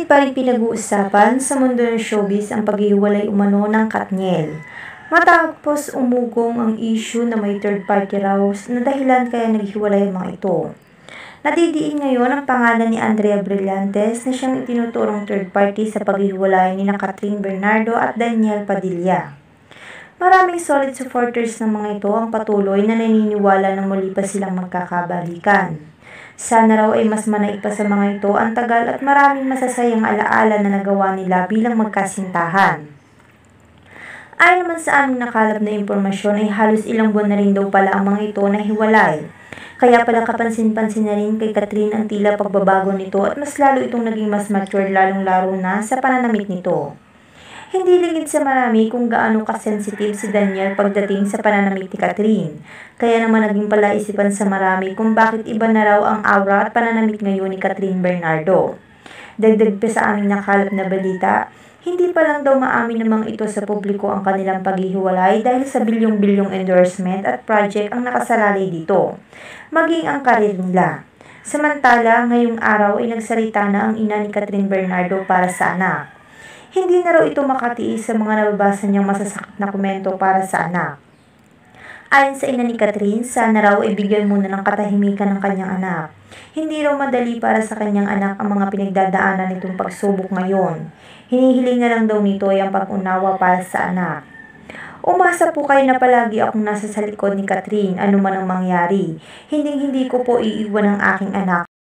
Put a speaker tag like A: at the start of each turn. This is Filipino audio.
A: pa rin pinag-uusapan sa mundo ng showbiz ang paghihiwalay umano ng Katniel. Matapos umugong ang issue na may third party raw na dahilan kaya naghiwalay ang mga ito. Nadidiin ngayon ang pangalan ni Andrea Brillantes na siyang itinuturong third party sa paghihiwalay ni Catherine Bernardo at Daniel Padilla. Maraming solid supporters ng mga ito ang patuloy na naniniwala na muli pa silang magkakabalikan. Sana raw ay mas manaig pa sa mga ito ang tagal at maraming masasayang alaala na nagawa nila bilang magkasintahan. Ayon naman sa aming nakalap na impormasyon ay halos ilang buwan na rin daw pala ang mga ito na hiwalay. Kaya pala kapansin-pansin na rin kay Catherine ang tila pagbabago nito at mas lalo itong naging mas mature lalong-laro na sa pananamit nito. Hindi lingid sa marami kung gaano kasensitive si Daniel pagdating sa pananamit ni Catherine. Kaya naman naging palaisipan sa marami kung bakit iba na raw ang aura at pananamit ngayon ni Catherine Bernardo. Dagdag pa sa aming nakalap na balita, hindi pa lang daw maamin namang ito sa publiko ang kanilang paghihiwalay dahil sa bilyong-bilyong endorsement at project ang nakasalalay dito, maging ang karir nila. Samantala, ngayong araw ay nagsalita na ang ina ni Catherine Bernardo para sa anak. Hindi na raw ito makatiis sa mga nababasa niyang masasakit na komento para sa anak. Ayon sa ina ni Catherine, sana raw ay bigyan muna ng katahimikan ng kanyang anak. Hindi raw madali para sa kanyang anak ang mga pinagdadaanan nitong pagsubok ngayon. Hinihiling na lang daw nito ay ang pag-unawa para sa anak. Umasa po kayo na palagi akong nasa sa likod ni Catherine, ano man ang mangyari. Hindi ko po iiwan ang aking anak.